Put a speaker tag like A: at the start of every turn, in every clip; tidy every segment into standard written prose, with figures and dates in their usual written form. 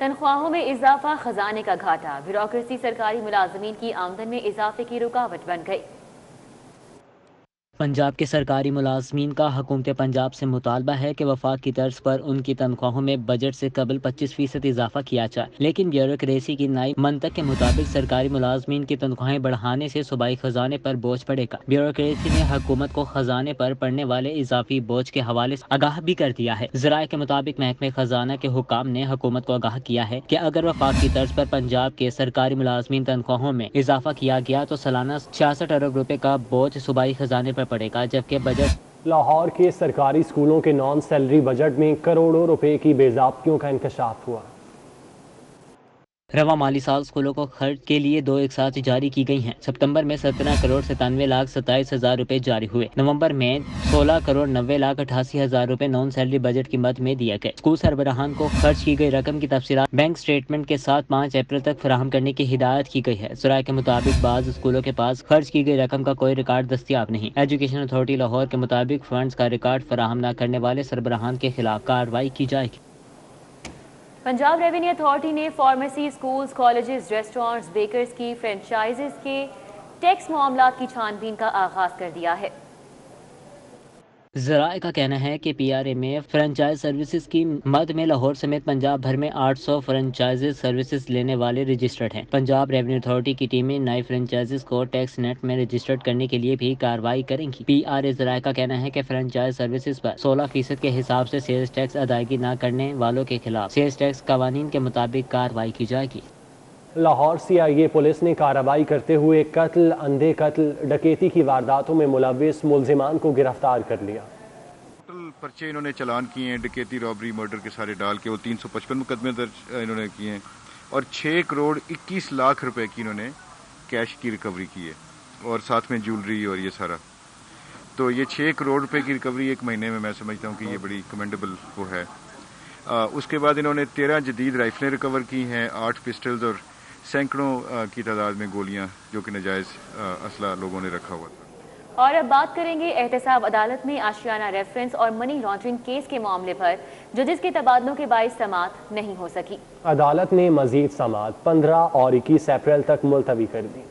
A: تنخواہوں میں اضافہ خزانے کا گھاٹا، بیوروکریسی سرکاری ملازمین کی آمدن میں اضافے کی رکاوٹ بن گئی۔
B: پنجاب کے سرکاری ملازمین کا حکومت پنجاب سے مطالبہ ہے کہ وفاق کی طرز پر ان کی تنخواہوں میں بجٹ سے قبل 25% اضافہ کیا جائے، لیکن بیوروکریسی کی نئی منطق کے مطابق سرکاری ملازمین کی تنخواہیں بڑھانے سے صوبائی خزانے پر بوجھ پڑے گا۔ بیوروکریسی نے حکومت کو خزانے پر پڑنے والے اضافی بوجھ کے حوالے سے آگاہ بھی کر دیا ہے۔ ذرائع کے مطابق محکمہ خزانہ کے حکام نے حکومت کو آگاہ کیا ہے کہ اگر وفاق کی طرز پر پنجاب کے سرکاری ملازمین تنخواہوں میں اضافہ کیا گیا تو سالانہ 66 ارب روپے کا بوجھ صوبائی خزانے پر پڑے گا، جبکہ بجٹ
C: لاہور کے سرکاری اسکولوں کے نان سیلری بجٹ میں کروڑوں روپے کی بے ضابطگیوں کا انکشاف ہوا۔
B: رواں مالی سال اسکولوں کو خرچ کے لیے 2 ایک ساتھ جاری کی گئی ہیں۔ ستمبر میں 17 کروڑ 97 لاکھ 27 ہزار روپے جاری ہوئے۔ نومبر میں 16 کروڑ 90 لاکھ 88 ہزار روپے نان سیلری بجٹ کی مد میں دیے گئے۔ اسکول سربراہان کو خرچ کی گئی رقم کی تفصیلات بینک سٹیٹمنٹ کے ساتھ 5 اپریل تک فراہم کرنے کی ہدایت کی گئی ہے۔ ذرائع کے مطابق بعض اسکولوں کے پاس خرچ کی گئی رقم کا کوئی ریکارڈ دستیاب نہیں۔ ایجوکیشن اتھارٹی لاہور کے مطابق فنڈز کا ریکارڈ فراہم نہ کرنے والے سربراہان کے خلاف کارروائی کی جائے گی۔
A: پنجاب ریونیو اتھارٹی نے pharmacy, schools, colleges, restaurants, bakers کی فرنچائزز کے ٹیکس معاملات کی چھان بین کا آغاز کر دیا ہے۔
B: ذرائع کا کہنا ہے کہ پی آر اے میں فرنچائز سروسز کی مد میں لاہور سمیت پنجاب بھر میں 800 فرنچائز سروسز لینے والے رجسٹرڈ ہیں۔ پنجاب ریونیو اتھارٹی کی ٹیمیں نئے فرنچائز کو ٹیکس نیٹ میں رجسٹرڈ کرنے کے لیے بھی کارروائی کریں گی۔ پی آر اے ذرائع کا کہنا ہے کہ فرنچائز سروسز پر 16% کے حساب سے سیلز ٹیکس ادائیگی نہ کرنے والوں کے خلاف سیلز ٹیکس قوانین کے مطابق کارروائی کی جائے گی۔
C: لاہور CIA پولیس نے کارروائی کرتے ہوئے قتل، اندھے قتل، ڈکیتی کی وارداتوں میں ملوث ملزمان کو گرفتار کر لیا۔
D: پرچے انہوں نے چلان کیے ہیں، ڈکیتی، رابری، مرڈر کے سارے ڈال کے وہ 355 مقدمے درج انہوں نے کیے ہیں اور 6 کروڑ 21 لاکھ روپے کی انہوں نے کیش کی ریکوری کی ہے اور ساتھ میں جیولری اور یہ سارا۔ تو یہ 6 کروڑ روپے کی ریکوری ایک مہینے میں سمجھتا ہوں کہ یہ بڑی کمنڈیبل وہ ہے۔ اس کے بعد انہوں نے 13 جدید رائفلیں ریکور کی ہیں، 8 پسٹلز اور سینکڑوں کی تعداد میں گولیاں جو کہ ناجائز اسلحہ لوگوں نے رکھا ہوا تھا۔
A: اور اب بات کریں گے احتساب عدالت میں آشیانہ ریفرنس اور منی لانڈرنگ کیس کے معاملے پر ججز کے تبادلوں کے باعث سماعت نہیں ہو سکی۔
C: عدالت نے مزید سماعت 15 اور 21 اپریل تک ملتوی کر دی۔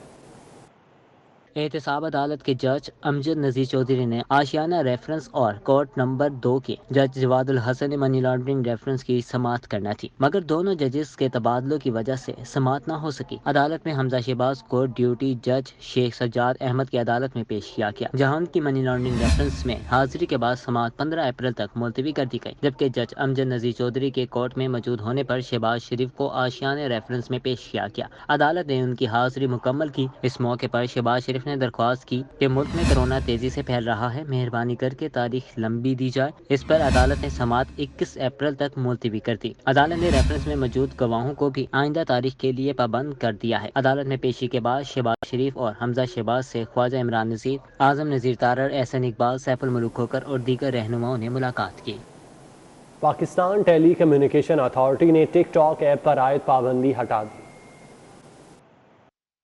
B: احتساب عدالت کے جج امجد نذیر چودھری نے آشیانہ ریفرنس اور کورٹ نمبر 2 کے جج جواد الحسن نے منی لانڈرنگ ریفرنس کی سماعت کرنا تھی، مگر دونوں ججز کے تبادلوں کی وجہ سے سماعت نہ ہو سکی۔ عدالت میں حمزہ شہباز کو ڈیوٹی جج شیخ سجاد احمد کی عدالت میں پیش کیا گیا، جہاں ان کی منی لانڈرنگ ریفرنس میں حاضری کے بعد سماعت 15 اپریل تک ملتوی کر دی گئی، جبکہ جج امجد نذیر چودھری کے کورٹ میں موجود ہونے پر شہباز شریف کو آشیانہ ریفرنس میں پیش کیا گیا۔ عدالت نے ان کی حاضری مکمل کی۔ اس موقع پر شہباز شریف نے درخواست کی کہ ملک میں کرونا تیزی سے پھیل رہا ہے، مہربانی کر کے تاریخ لمبی دی جائے۔ اس پر عدالت نے سماعت 21 اپریل تک ملتوی کر دی۔ عدالت نے ریفرنس میں موجود گواہوں کو بھی آئندہ تاریخ کے لیے پابند کر دیا ہے۔ عدالت میں پیشی کے بعد شہباز شریف اور حمزہ شہباز سے خواجہ عمران نذیر، اعظم نذیر تارڑ، احسن اقبال، سیف الملوک کھوکر اور دیگر رہنماؤں نے ملاقات کی۔
C: پاکستان ٹیلی کمیونیکیشن اتھارٹی نے ٹک ٹاک ایپ پر عائد پابندی ہٹا دی۔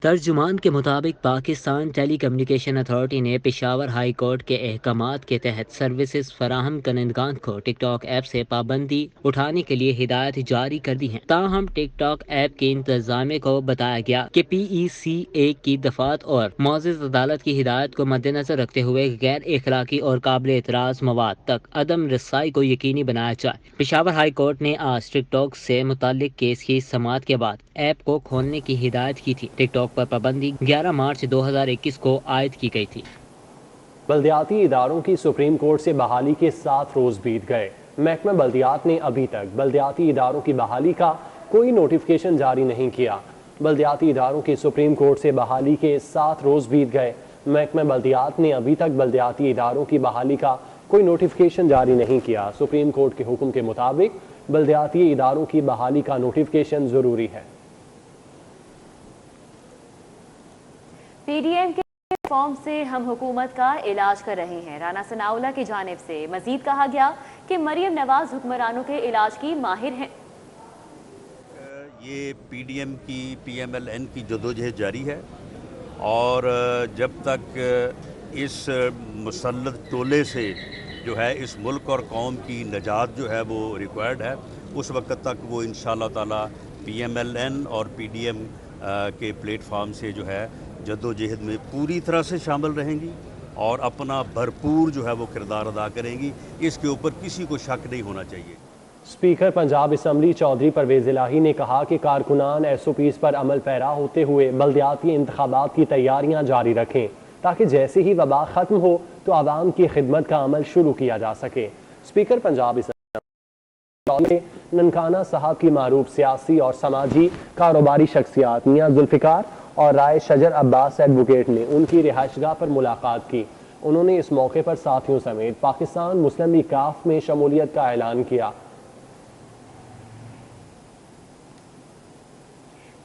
B: ترجمان کے مطابق پاکستان ٹیلی کمیونیکیشن اتھارٹی نے پشاور ہائی کورٹ کے احکامات کے تحت سروسز فراہم کنندگان کو ٹک ٹاک ایپ سے پابندی اٹھانے کے لیے ہدایت جاری کر دی ہیں۔ تاہم ٹک ٹاک ایپ کی انتظامیہ کو بتایا گیا کہ PECA کی دفعات اور معزز عدالت کی ہدایت کو مد نظر رکھتے ہوئے غیر اخلاقی اور قابل اعتراض مواد تک عدم رسائی کو یقینی بنایا جائے۔ پشاور ہائی کورٹ نے آج ٹک ٹاک سے متعلق کیس کی سماعت کے بعد ایپ کو کھولنے کی ہدایت کی تھی۔ ٹک ٹاک پر پابندی 11 مارچ 2021 کو عائد کی گئی تھی۔
C: بلدیاتی اداروں کی سپریم کورٹ سے بحالی کے 7 روز بیت گئے۔ محکمہ بلدیات نے ابھی تک بلدیاتی اداروں کی بحالی کا کوئی نوٹیفیکیشن جاری نہیں کیا۔ بلدیاتی اداروں کی سپریم کورٹ سے بحالی کے 7 روز بیت گئے۔ محکمہ بلدیات نے ابھی تک بلدیاتی اداروں کی بحالی کا کوئی نوٹیفیکیشن جاری نہیں کیا۔ سپریم کورٹ کے حکم کے مطابق بلدیاتی اداروں کی بحالی کا نوٹیفیکیشن ضروری ہے۔
A: پی ڈی ایم کے فارم سے ہم حکومت کا علاج کر رہے ہیں۔ رانا ثناءاللہ کی جانب سے مزید کہا گیا کہ مریم نواز حکمرانوں کے علاج کی ماہر ہیں۔
E: یہ پی ڈی ایم کی PMLN کی جدوجہد جاری ہے اور جب تک اس مسلط ٹولے سے جو ہے اس ملک اور قوم کی نجات جو ہے وہ ریکوائرڈ ہے، اس وقت تک وہ انشاءاللہ تعالی PMLN اور PDM کے پلیٹ فارم سے جو ہے جدوجہد میں پوری طرح سے شامل رہیں گی اور اپنا بھرپور جو ہے وہ کردار ادا کریں گی. اس کے اوپر کسی کو شک نہیں ہونا چاہیے.
C: اسپیکر پنجاب اسمبلی چودھری پرویز الہی نے کہا کہ کارکنان SOPs پر عمل پیرا ہوتے ہوئے بلدیاتی انتخابات کی تیاریاں جاری رکھیں تاکہ جیسے ہی وبا ختم ہو تو عوام کی خدمت کا عمل شروع کیا جا سکے. اسپیکر پنجاب اسمبلی ننکانہ صاحب کی معروف سیاسی اور سماجی کاروباری شخصیات میاں ذوالفقار اور رائے شجر عباس ایڈوکیٹ نے ان کی رہائش گاہ پر ملاقات کی. انہوں نے اس موقع پر ساتھیوں سمیت پاکستان مسلم لیگ کاف میں شمولیت کا اعلان کیا.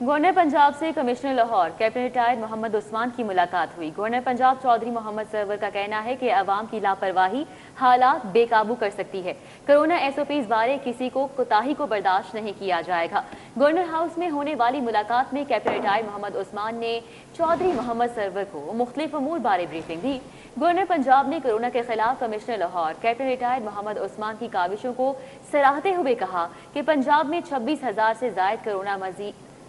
A: گورنر پنجاب سے commissioner Lahore captain retired Muhammad Usman کی ملاقات ہوئی. گورنر پنجاب چودھری محمد سرور کا کہنا ہے کہ عوام کی لاپرواہی حالات بے قابو کر سکتی ہے. کرونا SOPs بارے کسی کو کوتاہی کو برداشت نہیں کیا جائے گا. گورنر ہاؤس میں ہونے والی ملاقات میں کیپٹن ریٹائرڈ محمد عثمان نے چودھری محمد سرور کو مختلف امور بارے بریفنگ دی. گورنر پنجاب نے کرونا کے خلاف commissioner Lahore captain retired Muhammad Usman کی کاوشوں کو سراہتے ہوئے کہا کہ پنجاب میں 26,000 سے زائد کرونا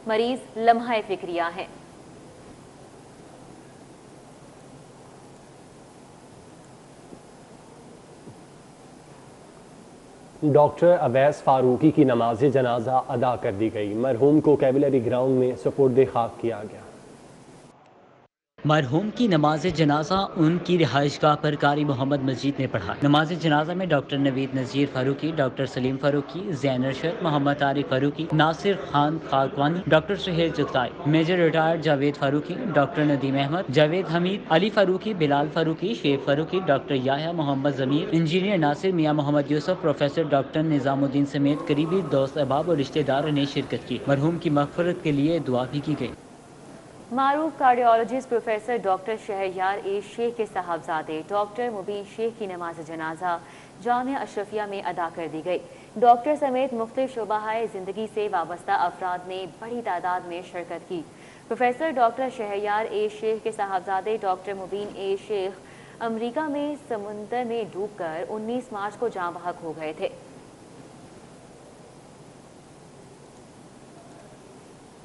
A: مریض لمحہ فکریہ ہیں.
C: ڈاکٹر اویس فاروقی کی نماز جنازہ ادا کر دی گئی. مرحوم کو کیولری گراؤنڈ میں سپرد خاک کیا گیا.
B: مرحوم کی نماز جنازہ ان کی رہائش گاہ پر قاری محمد مجید نے پڑھا. نماز جنازہ میں doctor Naveed Nazir Farooqi, doctor Saleem Farooqi, Zain Arshad, Muhammad Tariq Farooqi, Nasir Khan Khakwani, doctor Sohail Chughtai, major retired Javed Farooqi, doctor Nadeem Ahmed, Javed Hameed, Ali Farooqi, Bilal Farooqi, Sheikh Farooqi, doctor یحییٰ محمد ضمیر، انجینئر ناصر، میاں محمد یوسف، پروفیسر ڈاکٹر نظام الدین سمیت قریبی دوست احباب اور رشتہ داروں نے شرکت کی. مرحوم کی مغفرت کے لیے دعا بھی کی گئی.
A: معروف کارڈیولوجسٹ پروفیسر ڈاکٹر شہریار اے شیخ کے صاحبزادے ڈاکٹر مبین شیخ کی نماز جنازہ جامعہ اشرفیہ میں ادا کر دی گئی. ڈاکٹر سمیت مختلف شعبہ زندگی سے وابستہ افراد نے بڑی تعداد میں شرکت کی. پروفیسر ڈاکٹر شہریار اے شیخ کے صاحبزادے ڈاکٹر مبین اے شیخ امریکہ میں سمندر میں ڈوب کر 19 مارچ کو جاں بحق ہو گئے تھے.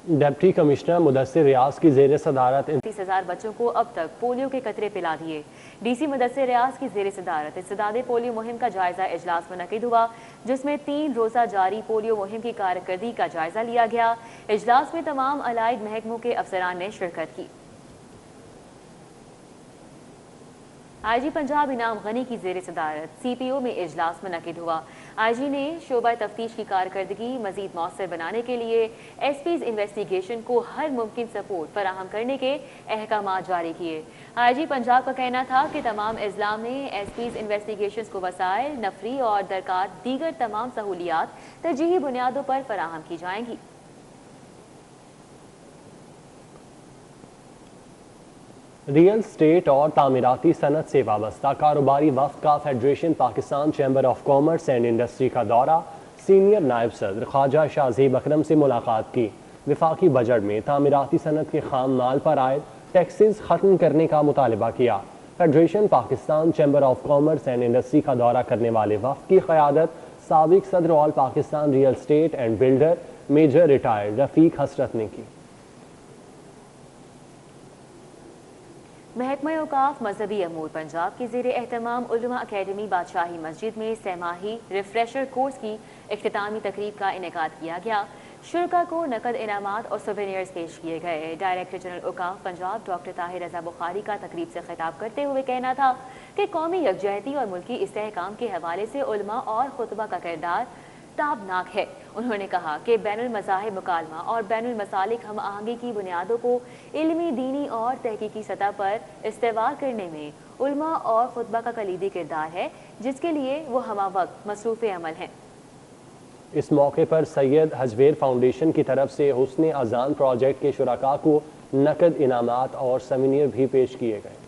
C: ڈپٹی کمشنر مدثر ریاض کی زیر صدارت
A: 30,000 بچوں کو اب تک پولیو کے قطرے پلا دیے. DC مدثر ریاض کی زیر صدارت انسداد پولیو مہم کا جائزہ اجلاس منعقد ہوا جس میں 3 روزہ جاری پولیو مہم کی کارکردگی کا جائزہ لیا گیا. اجلاس میں تمام علائد محکموں کے افسران نے شرکت کی. IG پنجاب انعام غنی کی زیر صدارت CPO میں اجلاس منعقد ہوا. IG نے شعبہ تفتیش کی کارکردگی مزید مؤثر بنانے کے لیے SP's انویسٹیگیشن کو ہر ممکن سپورٹ فراہم کرنے کے احکامات جاری کیے. IG پنجاب کا کہنا تھا کہ تمام اضلاع میں SP's انویسٹیگیشن کو وسائل، نفری اور درکار دیگر تمام سہولیات ترجیحی بنیادوں پر فراہم کی جائیں گی.
C: ریئل اسٹیٹ اور تعمیراتی صنعت سے وابستہ کاروباری وفد کا federation Pakistan chamber of commerce and industry کا دورہ. سینئر نائب صدر خواجہ شاہ زیب اکرم سے ملاقات کی. وفاقی بجٹ میں تعمیراتی صنعت کے خام مال پر عائد ٹیکسز ختم کرنے کا مطالبہ کیا. Federation Pakistan chamber of commerce and industry کا دورہ کرنے والے وفد کی قیادت سابق صدر all Pakistan real estate and builder major retired Rafiq Hasrat نے کی.
A: محکمہ اوقاف مذہبی امور پنجاب کی زیر اہتمام علماء اکیڈمی بادشاہی مسجد میں سہ ماہی ریفریشر کورس کی اختتامی تقریب کا انعقاد کیا گیا. شرکاء کو نقد انعامات اور سووینئرز پیش کیے گئے. ڈائریکٹر جنرل اوقاف پنجاب ڈاکٹر طاہر رضا بخاری کا تقریب سے خطاب کرتے ہوئے کہنا تھا کہ قومی یکجہتی اور ملکی استحکام کے حوالے سے علماء اور خطبہ کا کردار تابناک ہے. انہوں نے کہا کہ بین المذاہب مکالمہ اور بین المسالک ہم آہنگی کی بنیادوں کو علمی، دینی اور تحقیقی سطح پر استوار کرنے میں علماء اور خطبہ کا کلیدی کردار ہے جس کے لیے وہ ہمہ وقت مصروف عمل ہیں.
C: اس موقع پر سید حجویر فاؤنڈیشن کی طرف سے حسن اذان پروجیکٹ کے شرکاء کو نقد انعامات اور سووینئر بھی پیش کیے گئے.